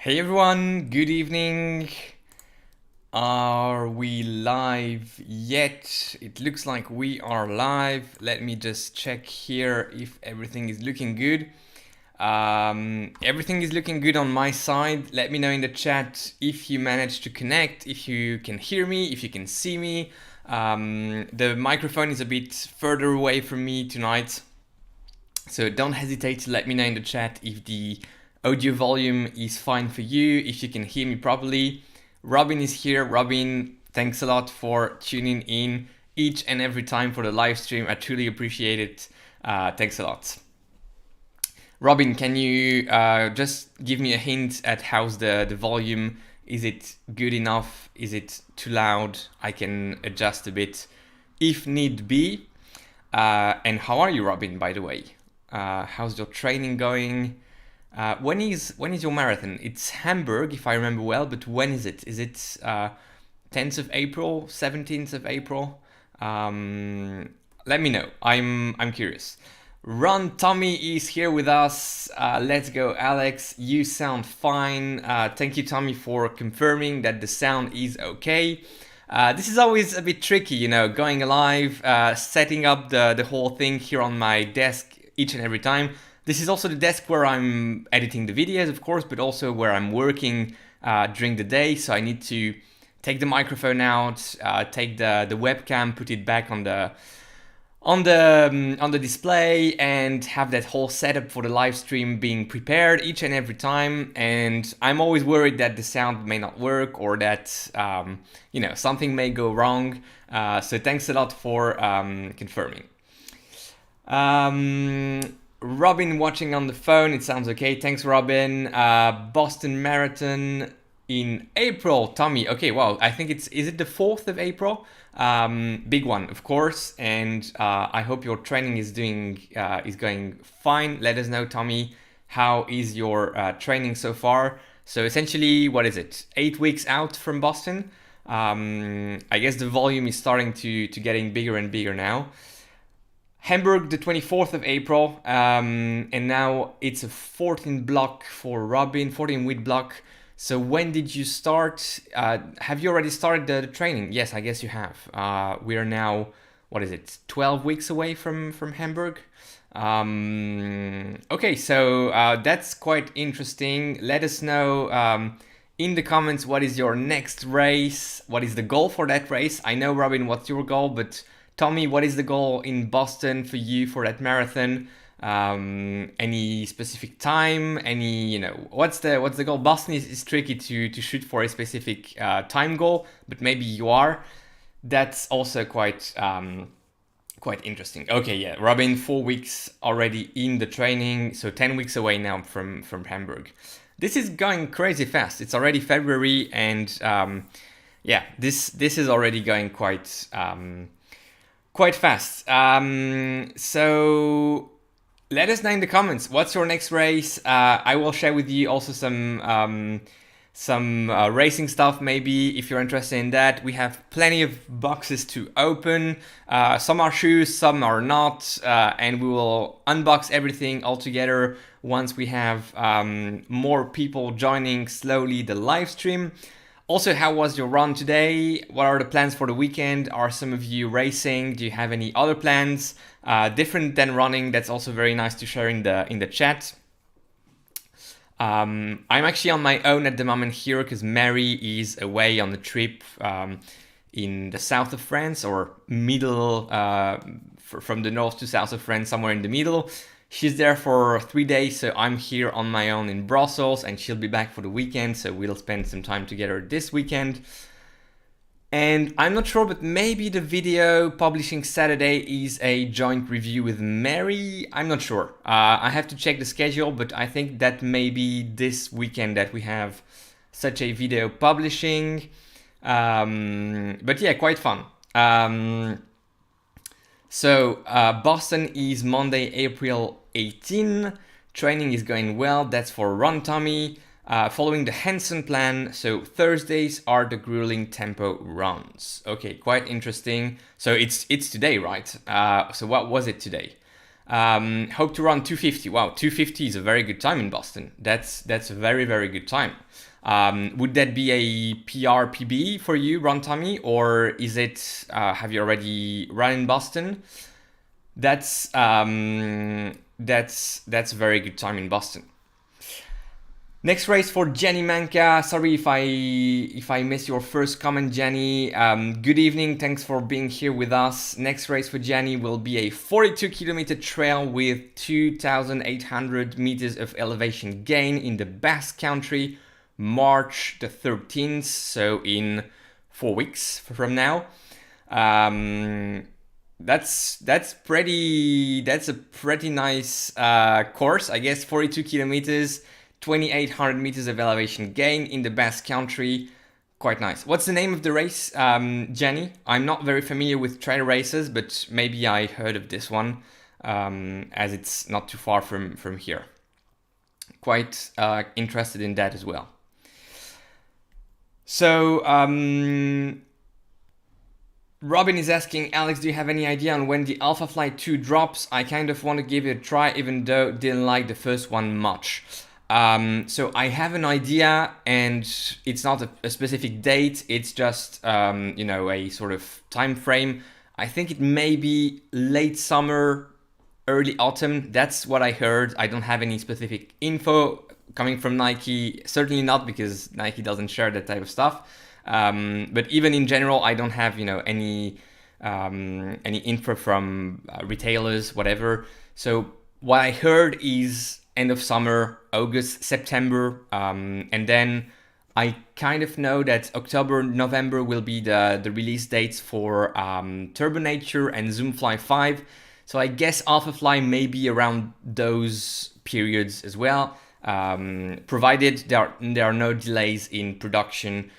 Hey everyone, good evening. Are we live yet? It looks like we are live. Let me just check here if everything is looking good. Everything is looking good on my side. Let me know in the chat if you managed to connect, if you can hear me, if you can see me. The microphone is a bit further away from me tonight, so don't hesitate to let me know in the chat if the audio volume is fine for you, if you can hear me properly. Robin is here. Robin, thanks a lot for tuning in each and every time for the live stream. I truly appreciate it. Thanks a lot. Robin, can you just give me a hint at how's the volume? Is it good enough? Is it too loud? I can adjust a bit if need be. And how are you, Robin, by the way? How's your training going? When is your marathon? It's Hamburg, if I remember well, but when is it? Is it 10th of April, 17th of April? Let me know. I'm curious. Ron Tommy is here with us. Let's go, Alex. You sound fine. Thank you, Tommy, for confirming that the sound is okay. This is always a bit tricky, you know, going live, setting up the whole thing here on my desk each and every time. This is also the desk where I'm editing the videos, of course, but also where I'm working during the day. So I need to take the microphone out, take the webcam, put it back on the display, and have that whole setup for the live stream being prepared each and every time. And I'm always worried that the sound may not work, or that something may go wrong. So thanks a lot for confirming. Robin watching on the phone, it sounds okay. Thanks, Robin. Boston Marathon in April, Tommy. Okay, wow. I think is it the 4th of April? Big one, of course. And I hope your training is going fine. Let us know, Tommy. How is your training so far? So essentially, what is it? 8 weeks out from Boston. I guess the volume is starting to getting bigger and bigger now. Hamburg, the 24th of April, and now it's a 14 block for Robin, 14 week block. So when did you start? Have you already started the training? Yes, I guess you have. We are now, 12 weeks away from Hamburg. Okay, so that's quite interesting. Let us know in the comments what is your next race, what is the goal for that race. I know, Robin, what's your goal, but Tommy, what is the goal in Boston for you for that marathon? Any specific time? What's the goal? Boston is tricky to shoot for a specific time goal, but maybe you are. That's also quite interesting. Okay, yeah, Robin, 4 weeks already in the training, so 10 weeks away now from Hamburg. This is going crazy fast. It's already February, and this is already going quite fast. So let us know in the comments, what's your next race? I will share with you also some racing stuff, maybe, if you're interested in that. We have plenty of boxes to open. Some are shoes, some are not, and we will unbox everything all together once we have more people joining slowly the live stream. Also, how was your run today? What are the plans for the weekend? Are some of you racing? Do you have any other plans different than running? That's also very nice to share in the chat. I'm actually on my own at the moment here because Mary is away on a trip in the south of France, or middle, from the north to south of France, somewhere in the middle. She's there for 3 days, so I'm here on my own in Brussels, and she'll be back for the weekend, so we'll spend some time together this weekend. And I'm not sure, but maybe the video publishing Saturday is a joint review with Mary. I'm not sure. I have to check the schedule, but I think that may be this weekend that we have such a video publishing. But yeah, quite fun. So Boston is Monday, April 18. Training is going well. That's for Run Tommy. Following the Hanson plan, so Thursdays are the grueling tempo runs. Okay, quite interesting. So it's today, right? So what was it today? Hope to run 250. Wow, 250 is a very good time in Boston. That's a very, very good time. Would that be a PR PB for you, Run Tommy, or is it? Have you already run in Boston? That's a very good time in Boston. Next race for Jenny Manka. Sorry if I missed your first comment, Jenny. Good evening. Thanks for being here with us. Next race for Jenny will be a 42-kilometer trail with 2,800 meters of elevation gain in the Basque Country, March the 13th. So in 4 weeks from now. That's a pretty nice course, I guess. 42 kilometers. 2,800 meters of elevation gain in the Basque Country. Quite nice. What's the name of the race, Jenny? I'm not very familiar with trail races, but maybe I heard of this one, as it's not too far from here. Quite interested in that as well. So, Robin is asking, Alex, do you have any idea on when the Alpha Flight 2 drops? I kind of want to give it a try, even though didn't like the first one much. So I have an idea, and it's not a specific date. It's just, a sort of time frame. I think it may be late summer, early autumn. That's what I heard. I don't have any specific info coming from Nike. Certainly not, because Nike doesn't share that type of stuff. But even in general, I don't have, any info from retailers, whatever. So what I heard is end of summer, August, September, and then I kind of know that October, November will be the release dates for Turbo Nature and Zoomfly 5. So I guess AlphaFly may be around those periods as well, provided there are no delays in production,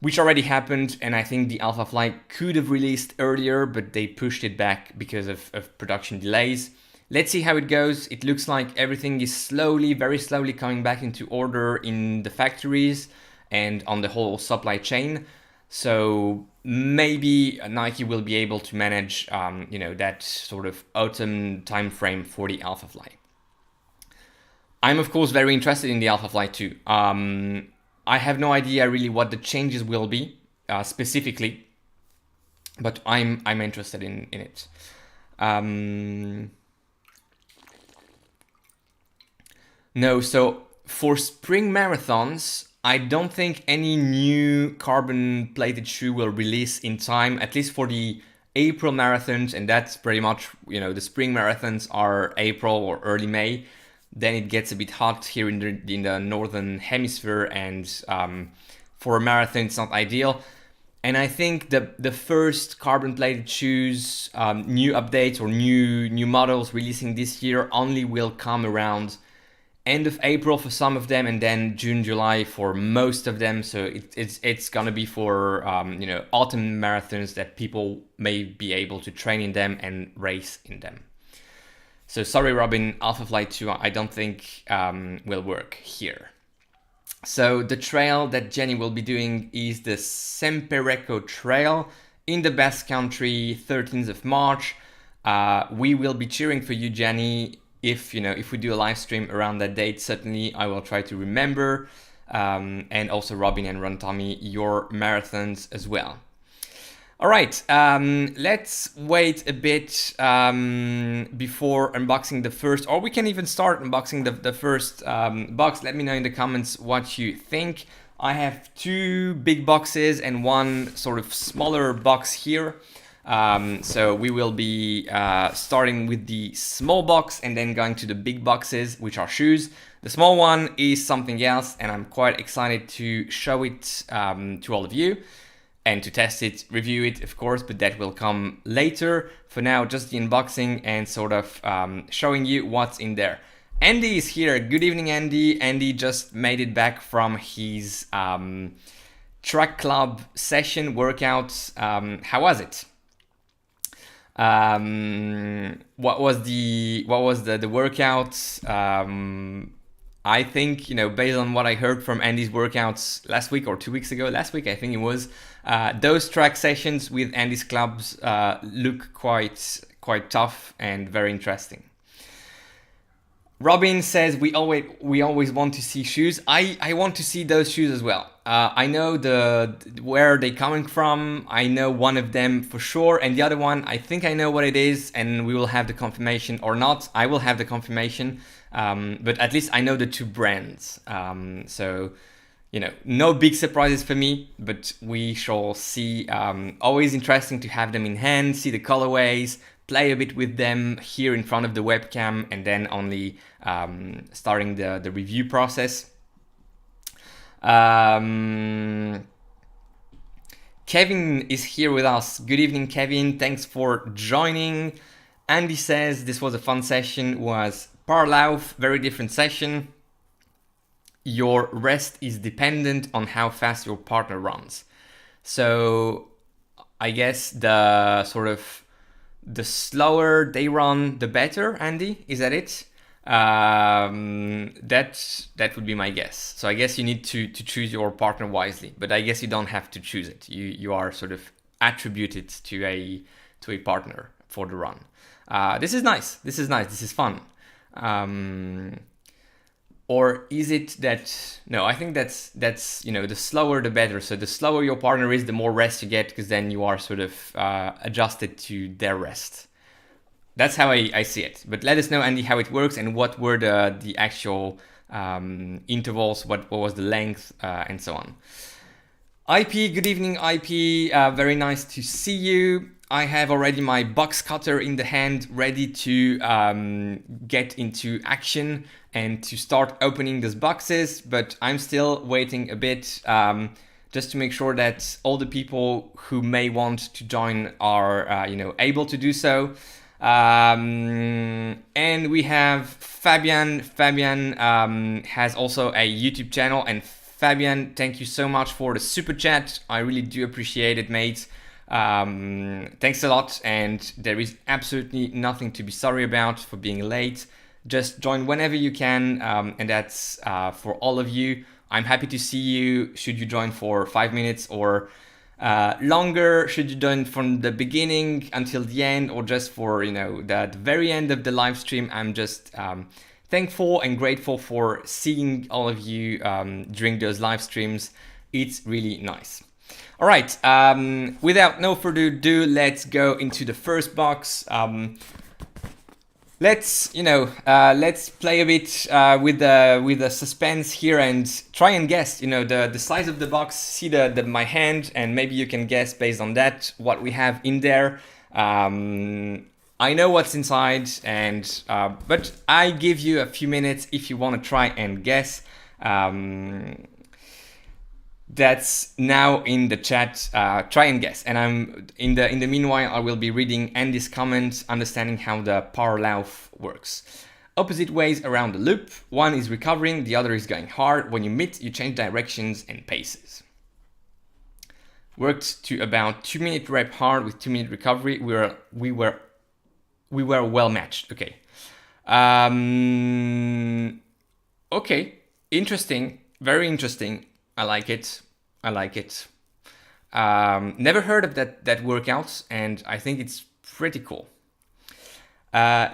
which already happened. And I think the AlphaFly could have released earlier, but they pushed it back because of production delays. Let's see how it goes. It looks like everything is very slowly coming back into order in the factories and on the whole supply chain. So maybe Nike will be able to manage, that sort of autumn timeframe for the AlphaFly. I'm of course very interested in the AlphaFly too. I have no idea really what the changes will be specifically, but I'm interested in it. No, so for spring marathons, I don't think any new carbon plated shoe will release in time, at least for the April marathons, and that's pretty much, the spring marathons are April or early May. Then it gets a bit hot here in the northern hemisphere, and for a marathon it's not ideal. And I think the first carbon plated shoes, new updates or new models releasing this year only will come around end of April for some of them, and then June, July for most of them. So it's gonna be for autumn marathons that people may be able to train in them and race in them. So sorry, Robin, AlphaFly 2 I don't think will work here. So the trail that Jenny will be doing is the Sempereco Trail in the Basque Country, 13th of March. We will be cheering for you, Jenny. If we do a live stream around that date, certainly I will try to remember. And also Robin and Run Tommy, your marathons as well. All right, let's wait a bit before unboxing the first, or we can even start unboxing the first box. Let me know in the comments what you think. I have two big boxes and one sort of smaller box here. So we will be starting with the small box and then going to the big boxes, which are shoes. The small one is something else, and I'm quite excited to show it to all of you and to test it, review it, of course, but that will come later. For now, just the unboxing and sort of showing you what's in there. Andy is here. Good evening, Andy. Andy just made it back from his track club session workout. How was it? What was the workout? I think, based on what I heard from Andy's workouts last week or 2 weeks ago, last week I think it was, those track sessions with Andy's clubs look quite tough and very interesting. Robin says we always want to see shoes. I want to see those shoes as well. I know where they coming from. I know one of them for sure, and the other one I think I know what it is, and we will have the confirmation or not. I will have the confirmation, but at least I know the two brands. So no big surprises for me, but we shall see. Always interesting to have them in hand, see the colorways, play a bit with them here in front of the webcam, and then only starting the review process. Kevin is here with us. Good evening, Kevin. Thanks for joining. Andy says this was a fun session. Was Parlauf, very different session. Your rest is dependent on how fast your partner runs. So I guess the slower they run, the better, Andy? Is that it? That would be my guess. So I guess you need to choose your partner wisely, but I guess you don't have to choose it. You are sort of attributed to a partner for the run. This is nice. This is fun. Or is it that, no, I think that's the slower the better. So the slower your partner is, the more rest you get, because then you are sort of adjusted to their rest. That's how I see it. But let us know, Andy, how it works and what were the actual intervals, what was the length, and so on. IP, good evening, IP. Very nice to see you. I have already my box cutter in the hand, ready to get into action and to start opening these boxes, but I'm still waiting a bit just to make sure that all the people who may want to join are able to do so. And we have Fabian. Fabian has also a YouTube channel, and Fabian, thank you so much for the super chat. I really do appreciate it, mate. Thanks a lot, and there is absolutely nothing to be sorry about for being late. Just join whenever you can, and that's for all of you. I'm happy to see you. Should you join for 5 minutes or longer, should you join from the beginning until the end, or just for the very end of the live stream, I'm just thankful and grateful for seeing all of you during those live streams. It's really nice. All right, without no further ado, let's go into the first box. Let's play a bit with the suspense here and try and guess, the size of the box. See my hand, and maybe you can guess based on that what we have in there. I know what's inside, and but I give you a few minutes if you want to try and guess. That's now in the chat. Try and guess, and I'm in the meanwhile I will be reading Andy's comments, understanding how the Parlauf works. Opposite ways around the loop. One is recovering, the other is going hard. When you meet, you change directions and paces. Worked to about 2-minute rep hard with 2-minute recovery. We were well matched. Okay. Okay. Interesting. Very interesting. I like it. Never heard of that workout, and I think it's pretty cool.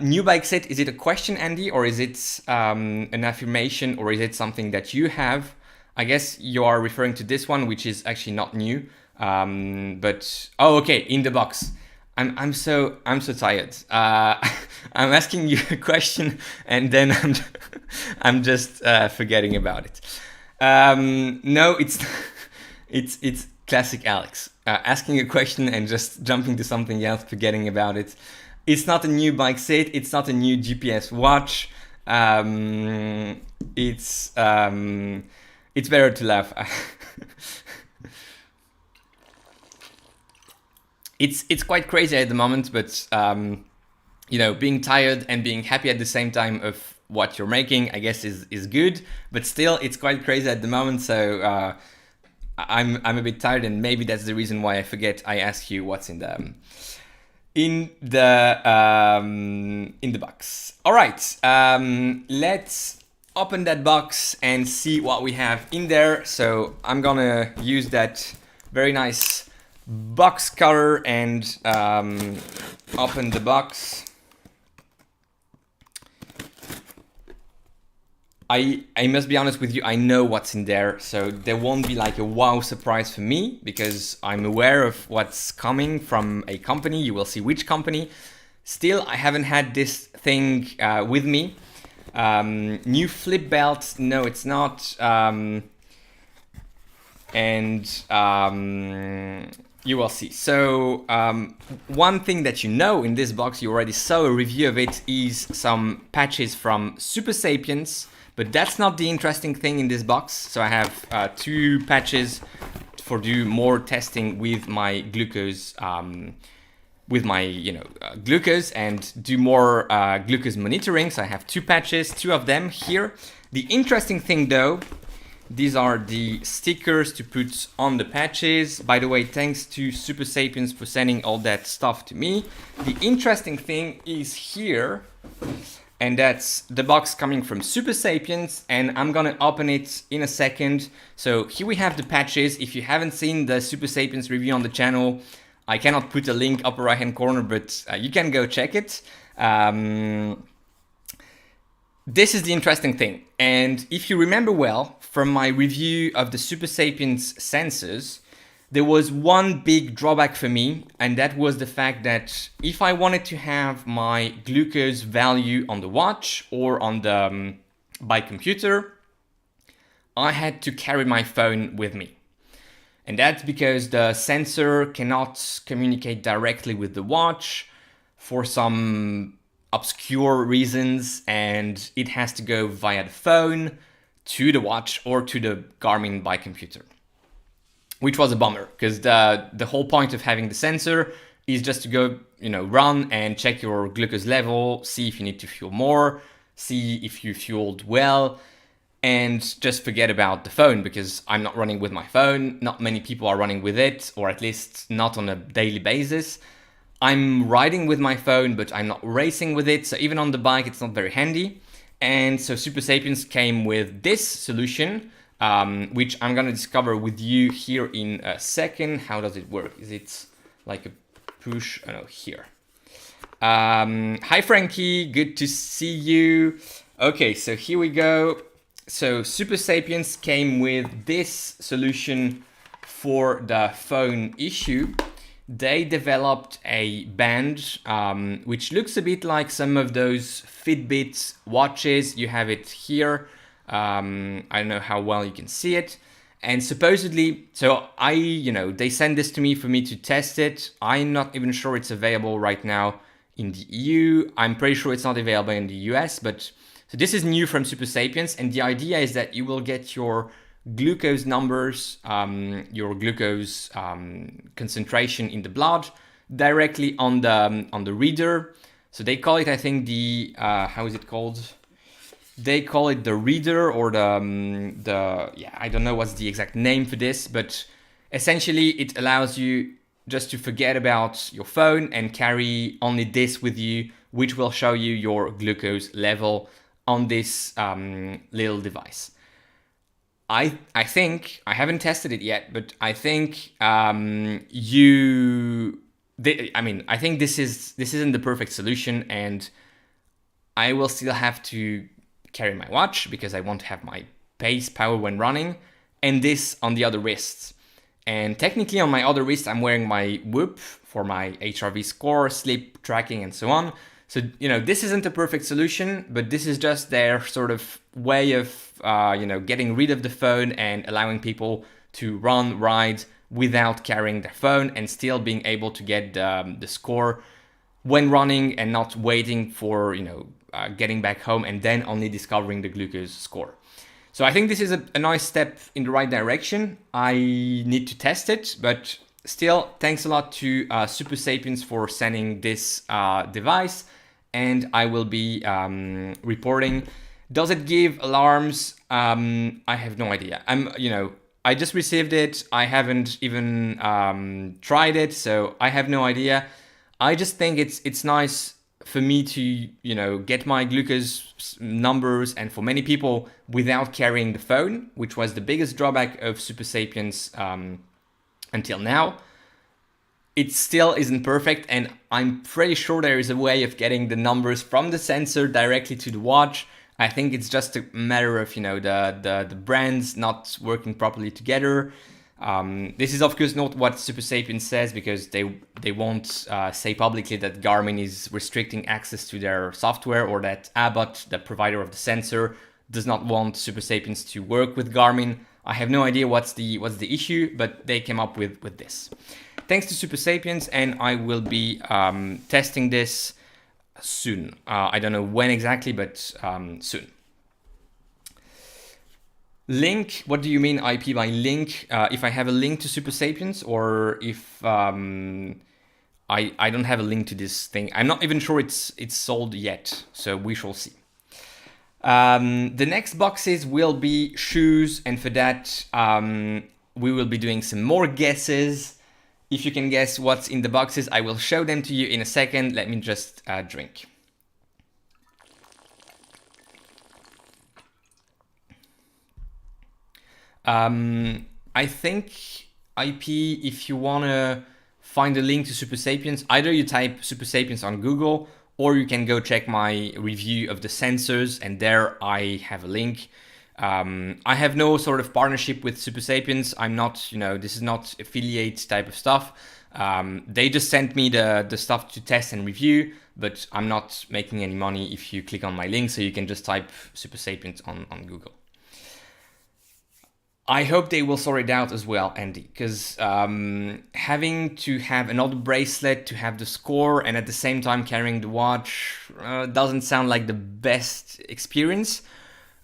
New bike set, is it a question, Andy, or is it an affirmation, or is it something that you have? I guess you are referring to this one, which is actually not new. But okay, in the box. I'm so tired. I'm asking you a question, and then I'm just forgetting about it. No, it's classic Alex. Asking a question and just jumping to something else, forgetting about it. It's not a new bike set. It's not a new GPS watch. It's better to laugh. It's quite crazy at the moment, but being tired and being happy at the same time of what you're making, I guess is good, but still it's quite crazy at the moment. So I'm a bit tired, and maybe that's the reason why I forget. I ask you what's in the box. All right, let's open that box and see what we have in there. So I'm gonna use that very nice box cutter and open the box. I must be honest with you, I know what's in there, so there won't be like a wow surprise for me because I'm aware of what's coming from a company. You will see which company. Still, I haven't had this thing with me. New flip belt, no, it's not. You will see. So one thing that you know in this box, you already saw a review of it, is some patches from Super Sapiens. But that's not the interesting thing in this box. So I have 2 patches for do more testing with my glucose, glucose, and do more glucose monitoring. So I have 2 patches, 2 of them here. The interesting thing though, these are the stickers to put on the patches. By the way, thanks to Super Sapiens for sending all that stuff to me. The interesting thing is here, and that's the box coming from Super Sapiens, and I'm gonna open it in a second. So here we have the patches. If you haven't seen the Super Sapiens review on the channel, I cannot put a link upper right hand corner, but you can go check it. This is the interesting thing. And if you remember well, from my review of the Super Sapiens sensors, there was one big drawback for me, and that was the fact that if I wanted to have my glucose value on the watch or on the bike computer, I had to carry my phone with me. And that's because the sensor cannot communicate directly with the watch for some obscure reasons, and it has to go via the phone to the watch or to the Garmin bike computer. Which was a bummer, because the whole point of having the sensor is just to go, run and check your glucose level, see if you need to fuel more, see if you fueled well, and just forget about the phone, because I'm not running with my phone. Not many people are running with it, or at least not on a daily basis. I'm riding with my phone, but I'm not racing with it. So even on the bike, it's not very handy. And so Super Sapiens came with this solution, which I'm gonna discover with you here in a second. How does it work? Is it like a push? Oh no, here. Hi Frankie, good to see you. Okay, so here we go. So Super Sapiens came with this solution for the phone issue. They developed a band which looks a bit like some of those Fitbit watches. You have it here. I don't know how well you can see it. And supposedly, so they sent this to me for me to test it. I'm not even sure it's available right now in the EU. I'm pretty sure it's not available in the US, but so this is new from Super Sapiens. And the idea is that you will get your glucose numbers, your glucose concentration in the blood directly on the reader. So they call it, I think, the how is it called? They call it the reader, or I don't know what's the exact name for this, but essentially it allows you just to forget about your phone and carry only this with you, which will show you your glucose level on this little device. I think, I haven't tested it yet, but I think I think this isn't the perfect solution, and I will still have to carry my watch because I want to have my pace power when running, and this on the other wrists. And technically on my other wrist, I'm wearing my Whoop for my HRV score, sleep tracking, and so on. So, this isn't a perfect solution, but this is just their sort of way of, getting rid of the phone and allowing people to ride without carrying their phone and still being able to get the score when running and not waiting for, getting back home and then only discovering the glucose score. So I think this is a nice step in the right direction. I need to test it, but still, thanks a lot to Super Sapiens for sending this device, and I will be reporting. Does it give alarms? I have no idea. I just received it. I haven't even tried it, so I have no idea. I just think it's nice for me to, get my glucose numbers, and for many people without carrying the phone, which was the biggest drawback of Super Sapiens until now. It still isn't perfect, and I'm pretty sure there is a way of getting the numbers from the sensor directly to the watch. I think it's just a matter of, you know, the brands not working properly together. This is of course not what Super Sapiens says, because they won't say publicly that Garmin is restricting access to their software, or that Abbott, the provider of the sensor, does not want Super Sapiens to work with Garmin. I have no idea what's the issue, but they came up with this. Thanks to Super Sapiens, and I will be testing this soon. I don't know when exactly, but soon. Link, what do you mean IP by link? If I have a link to Super Sapiens, or if I don't have a link to this thing. I'm not even sure it's sold yet, so we shall see. The next boxes will be shoes, and for that we will be doing some more guesses. If you can guess what's in the boxes, I will show them to you in a second. Let me just drink. I think IP, if you want to find a link to Super Sapiens, either you type Super Sapiens on Google, or you can go check my review of the sensors, and there I have a link. I have no sort of partnership with Super Sapiens. I'm not, you know, this is not affiliate type of stuff. They just sent me the stuff to test and review, but I'm not making any money if you click on my link, so you can just type Super Sapiens on Google. I hope they will sort it out as well, Andy, because having to have another bracelet to have the score and at the same time carrying the watch doesn't sound like the best experience.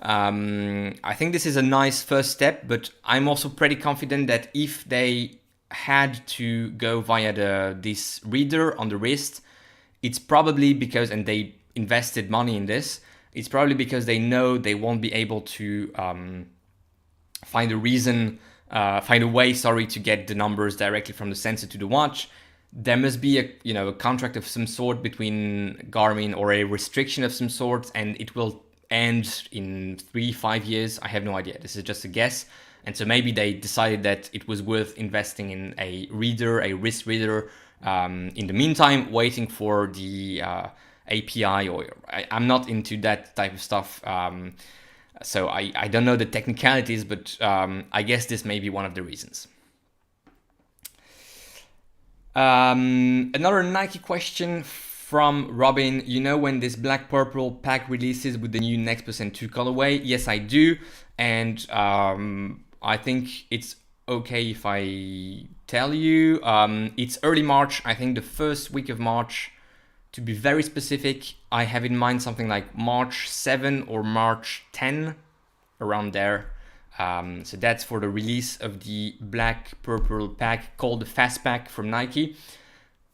I think this is a nice first step, but I'm also pretty confident that if they had to go via this reader on the wrist, it's probably because, and they invested money in this, it's probably because they know they won't be able to find a way, to get the numbers directly from the sensor to the watch. There must be a contract of some sort between Garmin, or a restriction of some sort, and it will end in 3-5 years. I have no idea. This is just a guess. And so maybe they decided that it was worth investing in a wrist reader, in the meantime, waiting for the API, or I'm not into that type of stuff. So I don't know the technicalities, but I guess this may be one of the reasons. Another Nike question from Robin. You know when this black purple pack releases with the new Next Percent 2 colorway? Yes, I do. And I think it's okay if I tell you. It's early March, I think the first week of March. To be very specific, I have in mind something like March 7 or March 10, around there. So that's for the release of the black purple pack called the Fast Pack from Nike.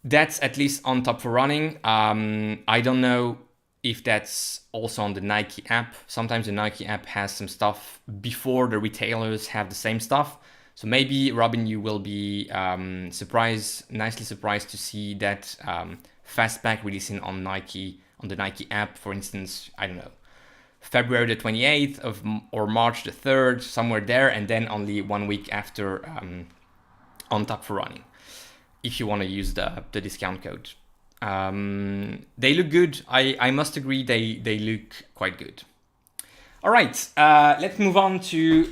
That's at least on Top for Running. I don't know if that's also on the Nike app. Sometimes the Nike app has some stuff before the retailers have the same stuff. So maybe, Robin, you will be nicely surprised to see that Fastback releasing on the Nike app, for instance, I don't know, February the 28th or March the 3rd, somewhere there, and then only 1 week after on Top for Running, if you want to use the discount code. They look good. I must agree, they look quite good. All right, let's move on to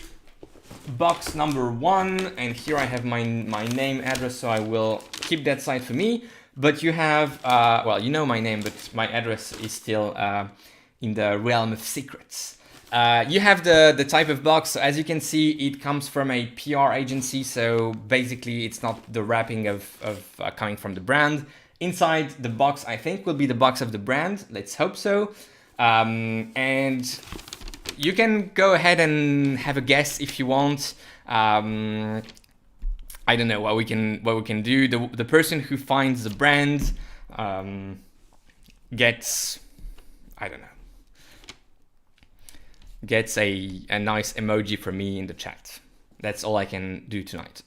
box number 1, and here I have my name, address, so I will keep that side for me. But you have, well, you know my name, but my address is still in the realm of secrets. You have the type of box. So as you can see, it comes from a PR agency. So basically, it's not the wrapping of coming from the brand. Inside the box, I think, will be the box of the brand. Let's hope so. And you can go ahead and have a guess if you want. I don't know what we can do. The person who finds the brand gets, I don't know, gets a nice emoji from me in the chat. That's all I can do tonight.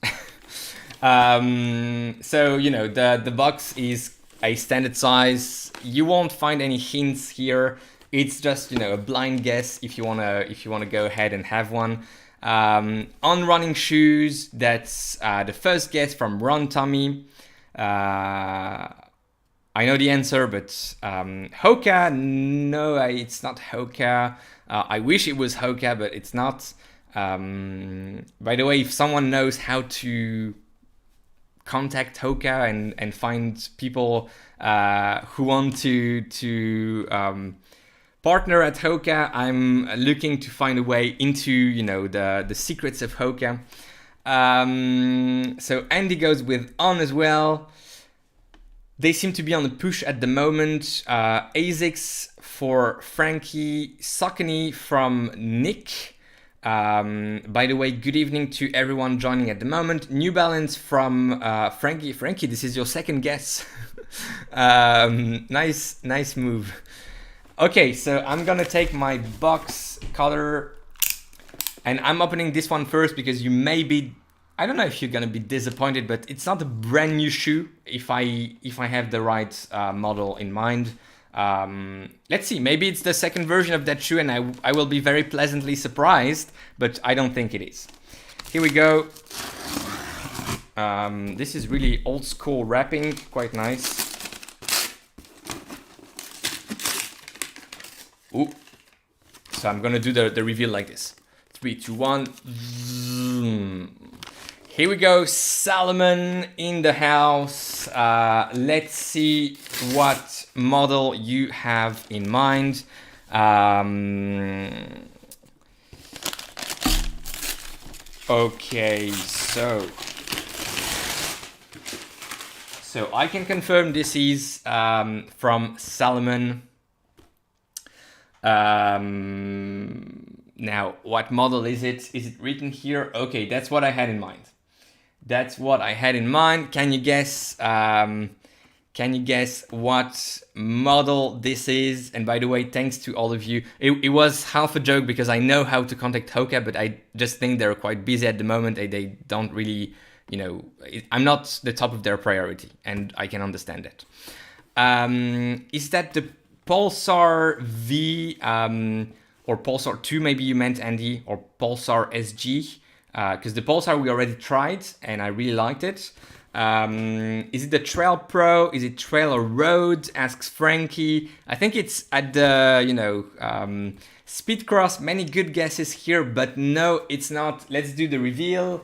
So the box is a standard size. You won't find any hints here. It's just a blind guess if you wanna go ahead and have one. On running shoes, that's the first guess from Ron Tommy. I know the answer, but Hoka, no, it's not Hoka. I wish it was Hoka, but it's not. By the way, if someone knows how to contact Hoka and find people who want to partner at Hoka, I'm looking to find a way into the secrets of Hoka. So Andy goes with on as well. They seem to be on the push at the moment. Asics for Frankie, Saucony from Nick. By the way, good evening to everyone joining at the moment. New Balance from Frankie. Frankie, this is your second guess. Nice move. Okay, so I'm gonna take my box cutter and I'm opening this one first because you may be, I don't know if you're gonna be disappointed, but it's not a brand new shoe if I have the right model in mind. Let's see, maybe it's the second version of that shoe and I will be very pleasantly surprised, but I don't think it is. Here we go. This is really old school wrapping, quite nice. Ooh. So I'm gonna do the reveal like this. 3, 2, 1. Here we go, Salomon in the house. Let's see what model you have in mind. Okay, so I can confirm this is from Salomon. Now, what model is it? Is it written here? Okay, that's what I had in mind. Can you guess? Can you guess what model this is? And by the way, thanks to all of you. It was half a joke because I know how to contact Hoka, but I just think they're quite busy at the moment. They don't really, I'm not the top of their priority, and I can understand that. Is that the Pulsar V or Pulsar 2, maybe you meant, Andy, or Pulsar SG? Because the Pulsar we already tried and I really liked it. Is it the Trail Pro? Is it Trail or Road? Asks Frankie. I think it's at the, Speedcross. Many good guesses here, but no, it's not. Let's do the reveal.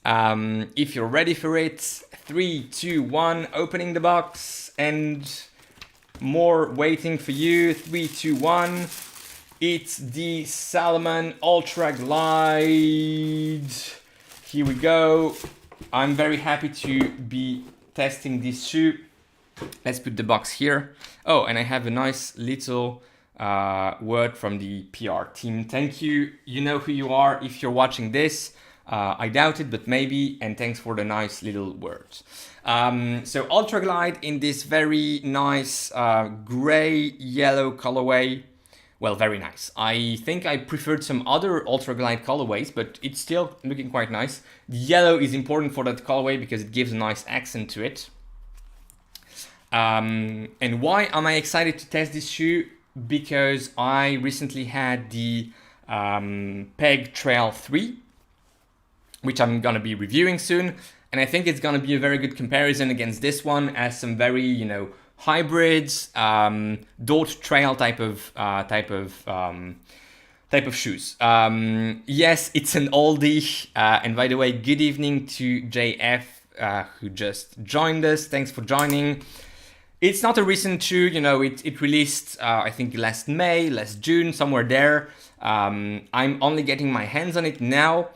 If you're ready for it, 3, 2, 1, opening the box and more waiting for you. 3, 2, 1. It's the Salomon Ultra Glide. Here we go. I'm very happy to be testing this shoe. Let's put the box here. Oh, and I have a nice little word from the PR team. Thank you. You know who you are if you're watching this. I doubt it, but maybe. And thanks for the nice little words. So Ultra Glide in this very nice gray yellow colorway. Well, very nice. I think I preferred some other Ultra Glide colorways, but it's still looking quite nice. The yellow is important for that colorway because it gives a nice accent to it. And why am I excited to test this shoe? Because I recently had the Peg Trail 3, which I'm gonna be reviewing soon. And I think it's gonna be a very good comparison against this one, as some very, hybrids, Dort Trail type of shoes. Yes, it's an oldie. And by the way, good evening to JF who just joined us. Thanks for joining. It's not a recent shoe, it released I think last May, last June, somewhere there. I'm only getting my hands on it now.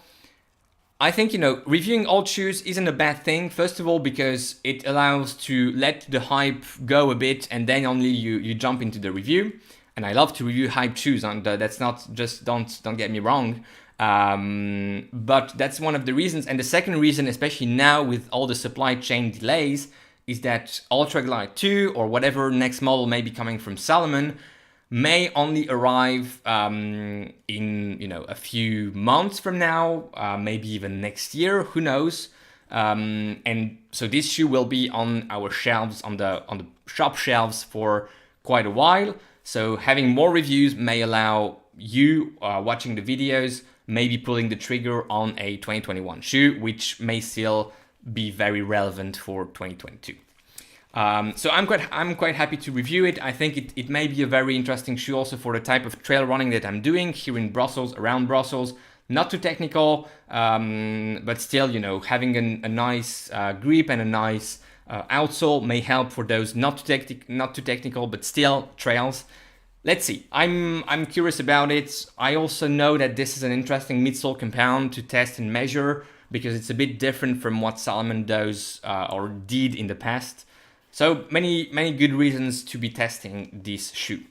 I think, reviewing old shoes isn't a bad thing. First of all, because it allows to let the hype go a bit and then only you jump into the review. And I love to review hype shoes, and that's not just, don't get me wrong. But that's one of the reasons. And the second reason, especially now with all the supply chain delays, is that Ultra Glide 2 or whatever next model may be coming from Salomon may only arrive in a few months from now, maybe even next year, who knows. And so this shoe will be on our shelves, on the shop shelves for quite a while. So having more reviews may allow you watching the videos, maybe pulling the trigger on a 2021 shoe, which may still be very relevant for 2022. So I'm quite happy to review it. I think it may be a very interesting shoe also for the type of trail running that I'm doing here in Brussels, around Brussels. Not too technical, but still, you know, having a nice grip and a nice outsole may help for those not too technical, but still trails. Let's see. I'm curious about it. I also know that this is an interesting midsole compound to test and measure because it's a bit different from what Salomon does or did in the past. So many good reasons to be testing this shoe.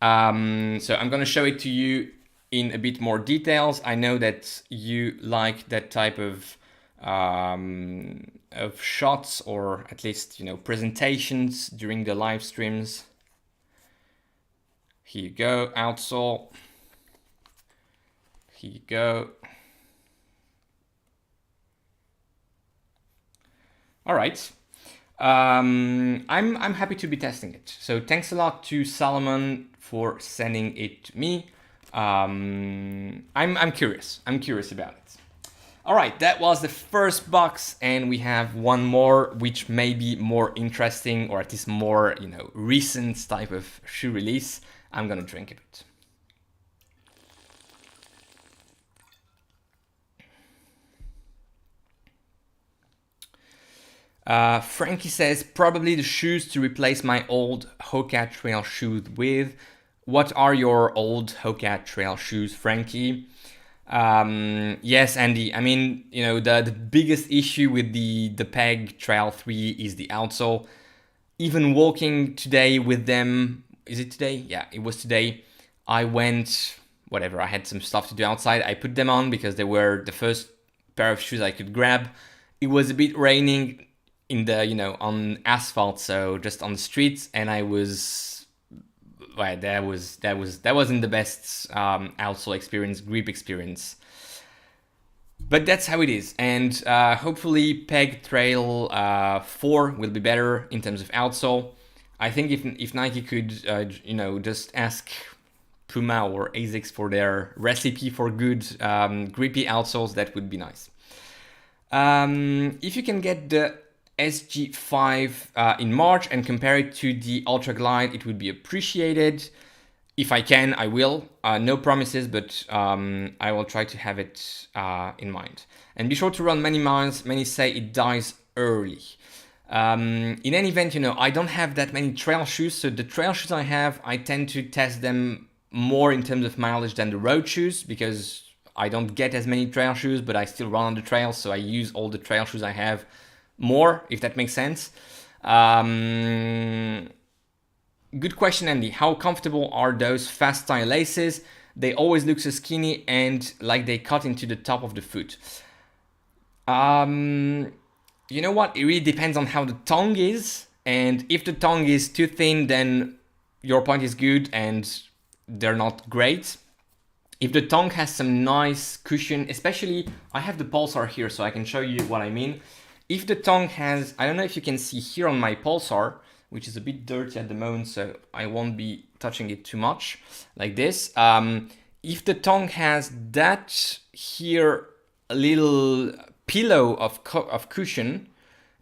So I'm gonna show it to you in a bit more details. I know that you like that type of shots, or at least, you know, presentations during the live streams. Here you go, outsole. Here you go. All right. I'm happy to be testing it. So thanks a lot to Salomon for sending it to me. I'm curious. I'm curious about it. All right, that was the first box, and we have one more, which may be more interesting, or at least more, you know, recent type of shoe release. I'm gonna drink a bit. Frankie says, probably the shoes to replace my old Hoka trail shoes with. What are your old Hoka trail shoes, Frankie? Yes, Andy. I mean, you know, the biggest issue with the Peg Trail 3 is the outsole. Even walking today with them, is it today? Yeah, it was today. I went, whatever, I had some stuff to do outside. I put them on because they were the first pair of shoes I could grab. It was a bit raining in the, you know, on asphalt, so just on the streets, and I was, well, that wasn't the best outsole experience, grip experience. But that's how it is, and hopefully Peg Trail 4 will be better in terms of outsole. I think if Nike could, you know, just ask Puma or Asics for their recipe for good grippy outsoles, that would be nice. If you can get the SG5 in March and compare it to the Ultra Glide, it would be appreciated. If I can, I will. No promises, but I will try to have it in mind. And be sure to run many miles. Many say it dies early. In any event, you know, I don't have that many trail shoes, so the trail shoes I have, I tend to test them more in terms of mileage than the road shoes, because I don't get as many trail shoes, but I still run on the trail, so I use all the trail shoes I have more, if that makes sense. Good question, Andy. How comfortable are those fast style laces? They always look so skinny and like they cut into the top of the foot. You know what? It really depends on how the tongue is. And if the tongue is too thin, then your point is good and they're not great. If the tongue has some nice cushion, especially, I have the Pulsar here so I can show you what I mean. If the tongue has, I don't know if you can see here on my Pulsar, which is a bit dirty at the moment, so I won't be touching it too much, like this. If the tongue has that here, a little pillow of cushion,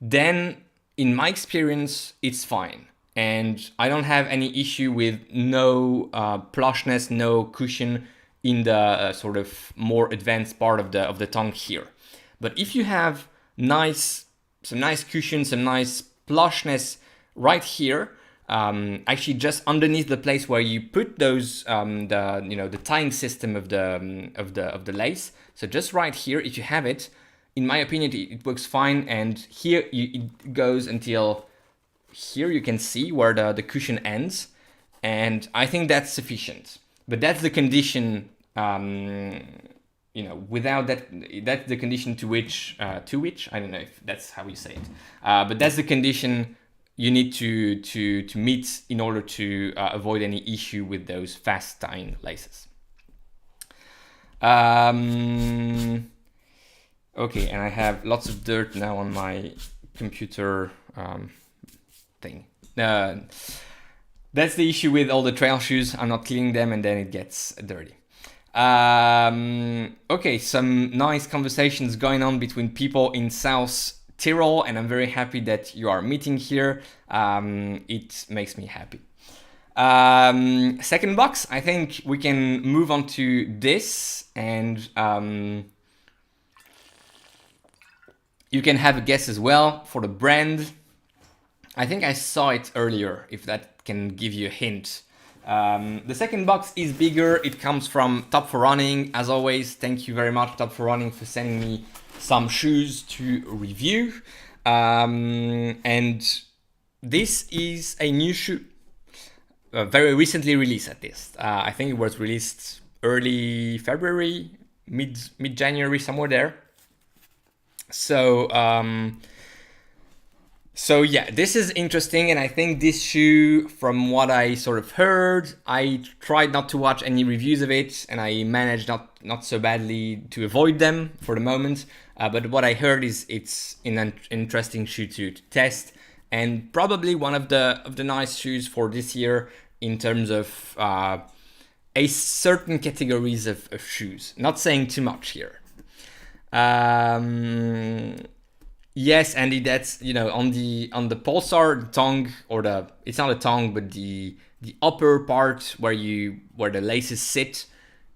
then in my experience, it's fine. And I don't have any issue with no plushness, no cushion in the sort of more advanced part of the tongue here. But if you have some nice cushion, some nice plushness right here, actually just underneath the place where you put those the tying system of the lace. So just right here, if you have it, in my opinion, it works fine. And here it goes until here. You can see where the cushion ends, and I think that's sufficient. But that's the condition. Without that's the condition to which I don't know if that's how you say it, but that's the condition you need to meet in order to avoid any issue with those fast tying laces. Okay, and I have lots of dirt now on my computer thing. That's the issue with all the trail shoes. I'm not cleaning them and then it gets dirty. Okay, some nice conversations going on between people in South Tyrol, and I'm very happy that you are meeting here. It makes me happy. Second box, I think we can move on to this, and you can have a guess as well for the brand. I think I saw it earlier, if that can give you a hint. The second box is bigger. It comes from Top for Running. As always, thank you very much, Top for Running, for sending me some shoes to review. And this is a new shoe, very recently released at least. I think it was released early February, mid-January, somewhere there. So yeah, this is interesting, and I think this shoe, from what I sort of heard, I tried not to watch any reviews of it, and I managed not so badly to avoid them for the moment. But what I heard is it's an interesting shoe to test, and probably one of the nice shoes for this year in terms of a certain categories of shoes. Not saying too much here. Yes, Andy, that's, on the Pulsar, the tongue, or it's not a tongue, but the upper part where the laces sit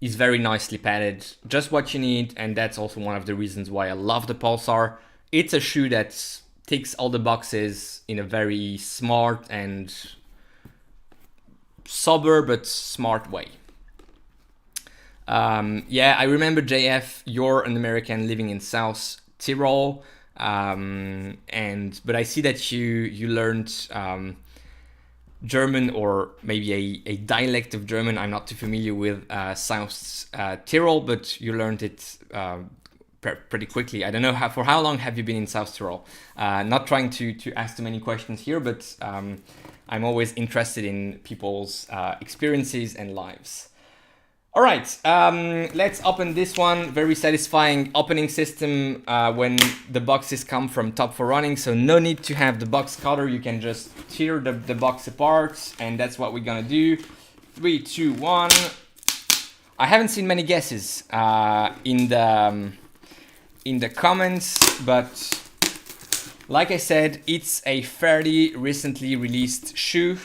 is very nicely padded. Just what you need, and that's also one of the reasons why I love the Pulsar. It's a shoe that ticks all the boxes in a very smart and sober but smart way. Yeah, I remember, JF, you're an American living in South Tyrol. But I see that you learned German, or maybe a dialect of German. I'm not too familiar with South Tyrol, but you learned it pretty quickly. I don't know for how long have you been in South Tyrol? Not trying to ask too many questions here, but I'm always interested in people's experiences and lives. All right, let's open this one. Very satisfying opening system when the boxes come from Top for Running. So no need to have the box cutter. You can just tear the box apart, and that's what we're gonna do. 3, 2, 1. I haven't seen many guesses in the comments, but like I said, it's a fairly recently released shoe.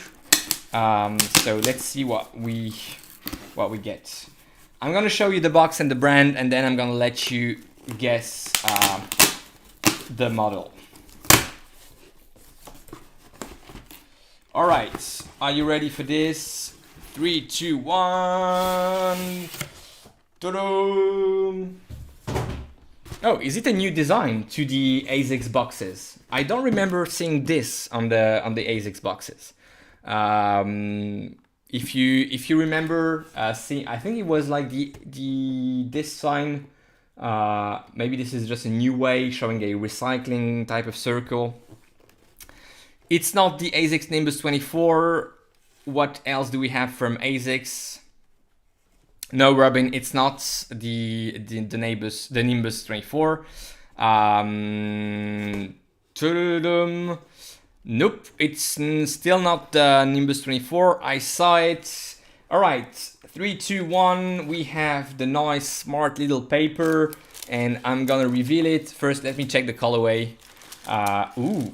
So let's see what we get. I'm gonna show you the box and the brand, and then I'm gonna let you guess the model. All right, are you ready for this? 3, 2, 1. Ta-da! Oh, is it a new design to the Asics boxes? I don't remember seeing this on the Asics boxes. If you remember seeing, I think it was like this sign. Maybe this is just a new way, showing a recycling type of circle. It's not the Asics Nimbus 24. What else do we have from Asics? No, Robin, it's not the Nimbus 24. Nope, it's still not the Nimbus 24. I saw it. All right, 3, 2, 1. We have the nice, smart little paper, and I'm gonna reveal it. First, let me check the colorway. Ooh,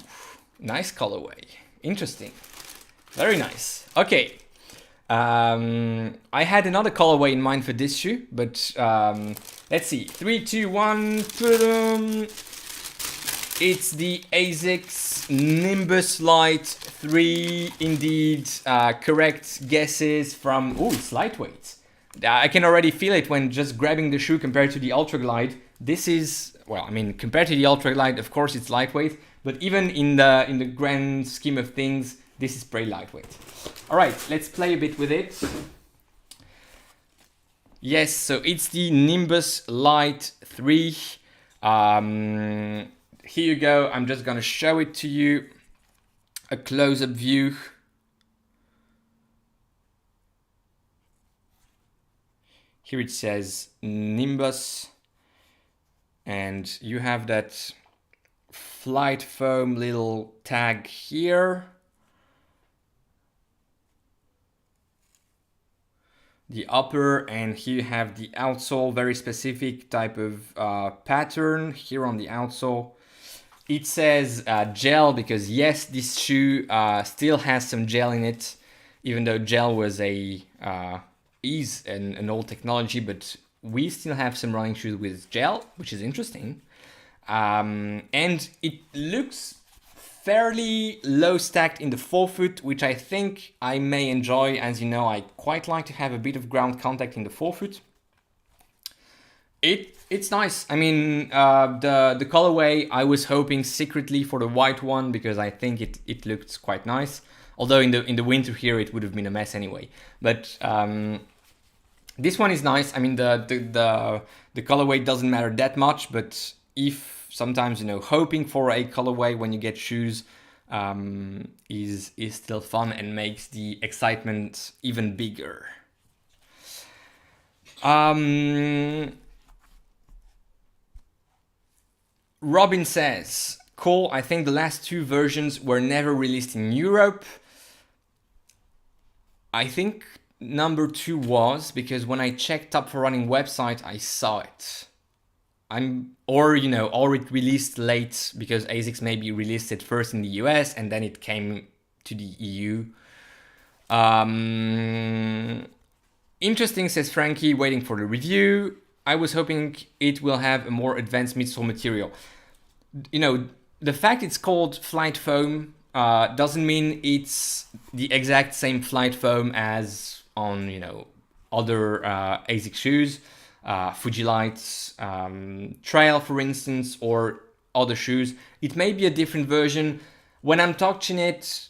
nice colorway. Interesting. Very nice. Okay. I had another colorway in mind for this shoe, but let's see. 3, 2, 1. It's the Asics Nimbus Lite 3. Indeed, correct guesses from... Oh, it's lightweight. I can already feel it when just grabbing the shoe compared to the Ultra Glide. This is, well, I mean, compared to the Ultra Glide, of course it's lightweight, but even in the grand scheme of things, this is pretty lightweight. All right, let's play a bit with it. Yes, so it's the Nimbus Lite 3. Here you go. I'm just gonna show it to you. A close-up view. Here it says Nimbus, and you have that flight foam little tag here. The upper, and here you have the outsole, very specific type of pattern here on the outsole. It says gel because yes, this shoe still has some gel in it, even though gel was is an old technology, but we still have some running shoes with gel, which is interesting. And it looks fairly low stacked in the forefoot, which I think I may enjoy. As you know, I quite like to have a bit of ground contact in the forefoot. It's nice. I mean, the colorway, I was hoping secretly for the white one because I think it looked quite nice. Although in the winter here it would have been a mess anyway. But this one is nice. I mean, the colorway doesn't matter that much, but if sometimes, you know, hoping for a colorway when you get shoes is still fun and makes the excitement even bigger. Robin says, cool, I think the last two versions were never released in Europe. I think number 2 was, because when I checked Top for Running website, I saw it. Or it released late because Asics maybe released it first in the US and then it came to the EU. Interesting, says Frankie, waiting for the review. I was hoping it will have a more advanced midsole material. You know, the fact it's called flight foam doesn't mean it's the exact same flight foam as on, other Asics shoes, Fuji Lights, Trail, for instance, or other shoes. It may be a different version. When I'm touching it,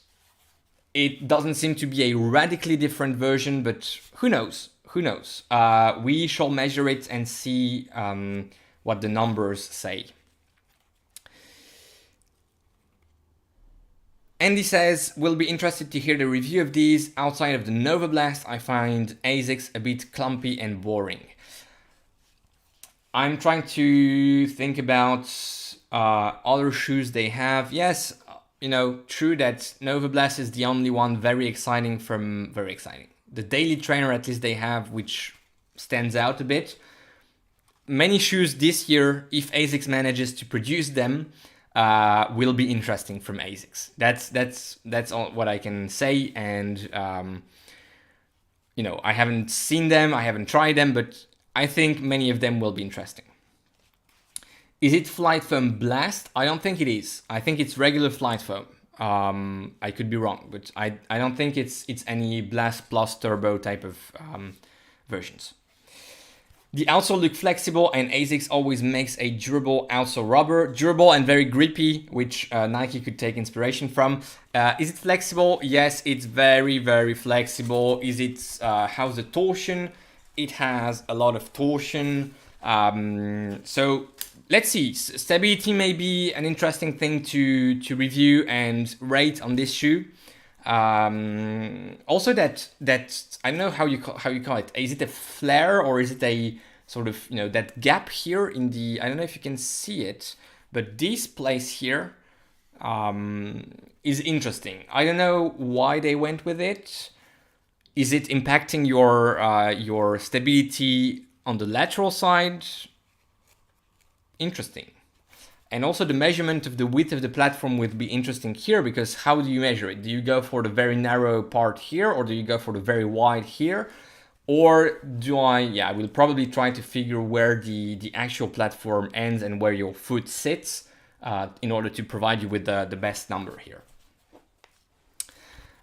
it doesn't seem to be a radically different version, but who knows? Who knows? We shall measure it and see what the numbers say. Andy says, we'll be interested to hear the review of these. Outside of the Nova Blast, I find Asics a bit clumpy and boring. I'm trying to think about other shoes they have. Yes, true that Nova Blast is the only one very exciting. The Daily Trainer, at least they have, which stands out a bit. Many shoes this year, if Asics manages to produce them, will be interesting from Asics. That's all what I can say. And I haven't seen them, I haven't tried them, but I think many of them will be interesting. Is it flight foam blast? I don't think it is. I think it's regular flight foam. I could be wrong, but I don't think it's any blast plus turbo type of versions. The outsole look flexible, and Asics always makes a durable outsole rubber. Durable and very grippy, which Nike could take inspiration from. Is it flexible? Yes, it's very, very flexible. Is it, how's the torsion? It has a lot of torsion. So let's see. Stability may be an interesting thing to review and rate on this shoe. Also that I don't know how you call it. Is it a flare or is it a sort of that gap here in the, I don't know if you can see it, but this place here is interesting. I don't know why they went with it. Is it impacting your stability on the lateral side? Interesting. And also the measurement of the width of the platform would be interesting here, because how do you measure it? Do you go for the very narrow part here, or do you go for the very wide here? Or do I will probably try to figure where the actual platform ends and where your foot sits in order to provide you with the best number here.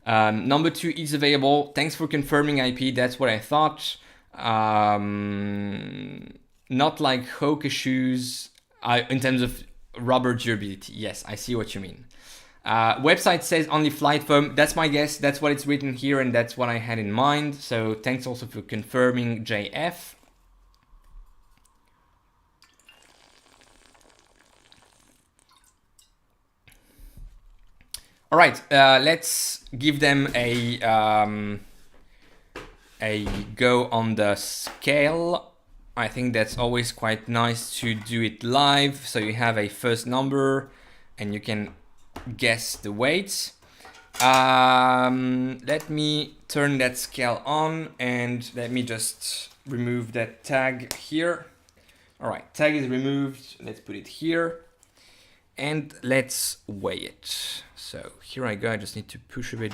Number 2 is available. Thanks for confirming, IP. That's what I thought. Not like Hoka shoes in terms of rubber durability. Yes, I see what you mean. Website says only flight foam. That's my guess. That's what it's written here, and that's what I had in mind. So thanks also for confirming, JF. All right, let's give them a go on the scale. I think that's always quite nice to do it live. So you have a first number and you can guess the weights. Let me turn that scale on and let me just remove that tag here. All right, tag is removed. Let's put it here. and let's weigh it. So here I go. I just need to push a bit.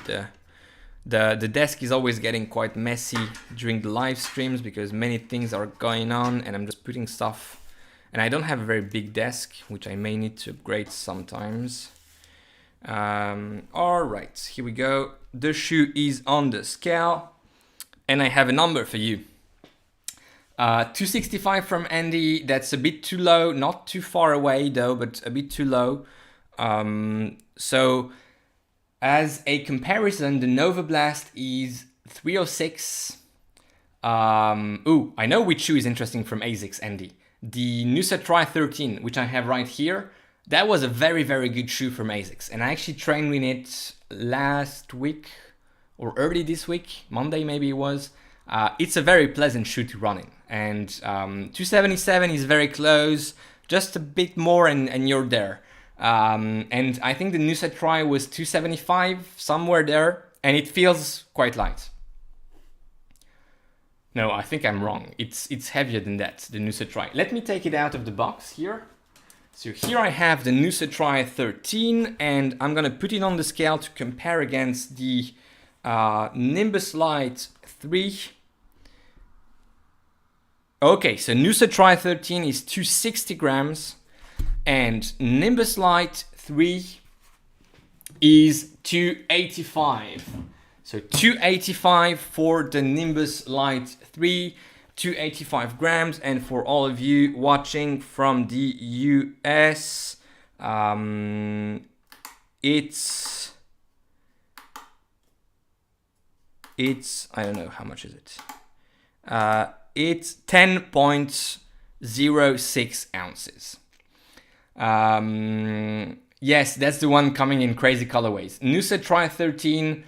The desk is always getting quite messy during the live streams because many things are going on and I'm just putting stuff. And I don't have a very big desk, which I may need to upgrade sometimes. All right, here we go. The shoe is on the scale and I have a number for you. 265 from Andy. That's a bit too low, not too far away though, but a bit too low. So as a comparison, the Nova Blast is 306. Ooh, I know which shoe is interesting from Asics, Andy. The Nusa Tri 13, which I have right here. That was a very, very good shoe from Asics. And I actually trained in it last week or early this week, Monday maybe it was. It's a very pleasant shoe to run in. And 277 is very close, just a bit more and you're there. And I think the Nusa Tri was 275, somewhere there, and it feels quite light. No, I think I'm wrong. It's heavier than that, the Nusa Tri. Let me take it out of the box here. So here I have the Nusa Tri 13, and I'm gonna put it on the scale to compare against the Nimbus Lite 3. Okay, so Nusa Tri 13 is 260 grams, and Nimbus Lite 3 is 285. So 285 for the Nimbus Lite 3, 285 grams. And for all of you watching from the US, it's, I don't know, how much is it? It's 10.06 ounces. Yes, that's the one coming in crazy colorways. Nusa Tri 13,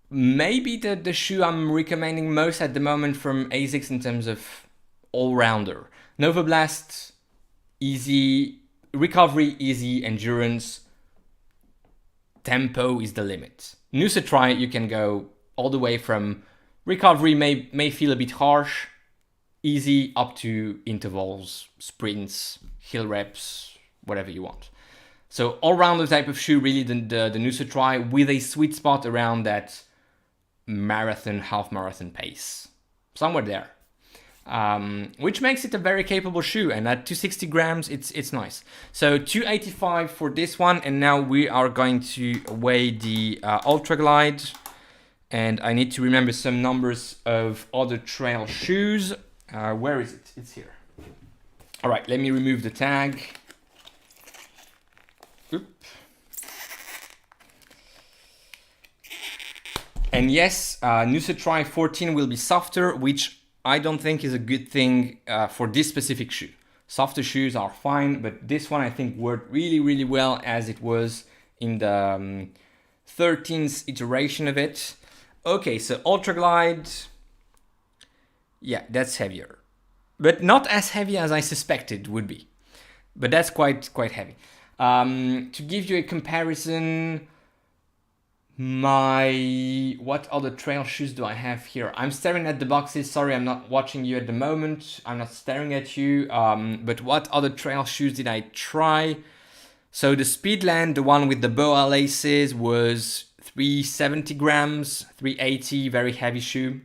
maybe the shoe I'm recommending most at the moment from Asics in terms of all-rounder. Nova Blast, easy, recovery, easy, endurance, tempo is the limit. Nusa Tri, you can go all the way from recovery may feel a bit harsh, easy up to intervals, sprints, hill reps, whatever you want. So all-rounder type of shoe, really the Nusa Tri with a sweet spot around that marathon, half marathon pace, somewhere there, which makes it a very capable shoe. And at 260 grams, it's nice. So 285 for this one, and now we are going to weigh the Ultra Glide. And I need to remember some numbers of other trail shoes. Where is it? It's here. All right, let me remove the tag. Oop. And yes, Nusa Tri 14 will be softer, which I don't think is a good thing for this specific shoe. Softer shoes are fine, but this one I think worked really, really well as it was in the 13th iteration of it. Okay, so Ultra Glide, yeah, that's heavier, but not as heavy as I suspected would be, but that's quite heavy. To give you a comparison, what other trail shoes do I have here? I'm staring at the boxes. Sorry, I'm not watching you at the moment. I'm not staring at you. But what other trail shoes did I try? So the Speedland, the one with the boa laces, was 370 grams, 380, very heavy shoe.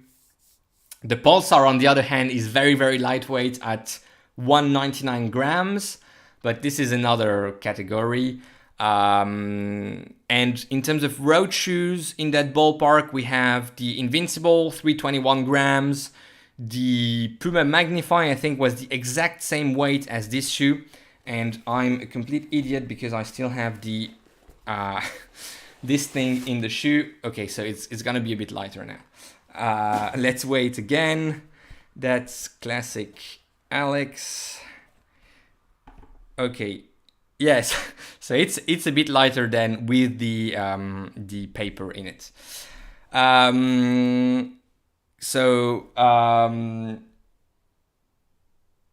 The Pulsar, on the other hand, is very, very lightweight at 199 grams, but this is another category. And in terms of road shoes in that ballpark, we have the Invincible, 321 grams. The Puma Magnify, I think, was the exact same weight as this shoe. And I'm a complete idiot because I still have the this thing in the shoe. Okay, so it's gonna be a bit lighter now. Let's weigh it again. That's classic Alex. Okay, yes. So it's a bit lighter than with the paper in it.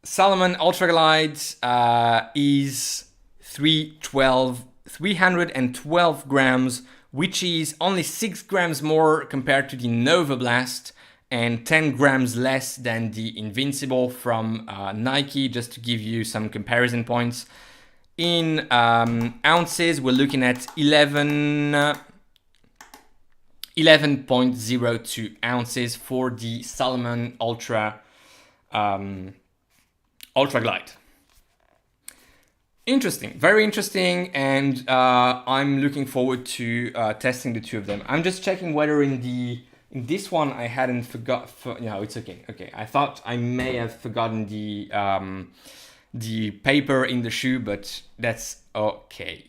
Salomon Ultra Glide is 312 grams, which is only 6 grams more compared to the Nova Blast and 10 grams less than the Invincible from Nike, just to give you some comparison points. In ounces, we're looking at 11.02 ounces for the Salomon Ultra Glide. Interesting, very interesting, and I'm looking forward to testing the two of them. I'm just checking whether in this one I hadn't forgot. No, it's okay. Okay, I thought I may have forgotten the paper in the shoe, but that's okay.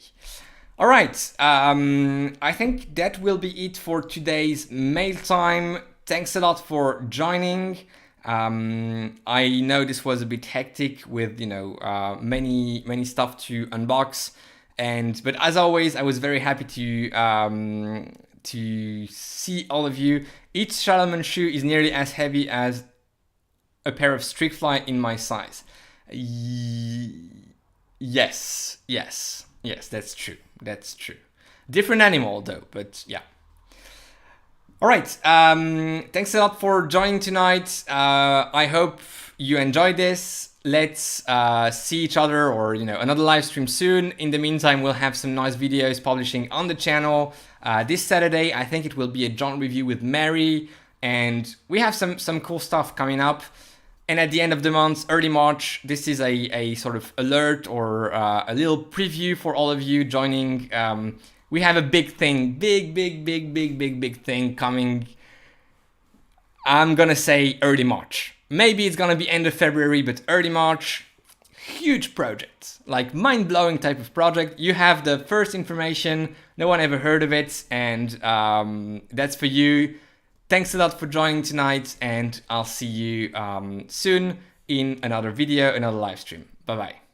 All right, I think that will be it for today's mail time. Thanks a lot for joining. I know this was a bit hectic with, many stuff to unbox, but as always, I was very happy to see all of you. Each Salomon shoe is nearly as heavy as a pair of Streakfly in my size. Yes, that's true. Different animal though, but yeah. All right, thanks a lot for joining tonight. I hope you enjoyed this. Let's see each other or, another live stream soon. In the meantime, we'll have some nice videos publishing on the channel. This Saturday, I think it will be a joint review with Mary, and we have some cool stuff coming up. And at the end of the month, early March, this is a sort of alert or a little preview for all of you joining. We have a big thing, big thing coming. I'm gonna say early March. Maybe it's gonna be end of February, but early March. Huge project, like mind-blowing type of project. You have the first information, no one ever heard of it, and that's for you. Thanks a lot for joining tonight, and I'll see you soon in another video, another live stream. Bye-bye.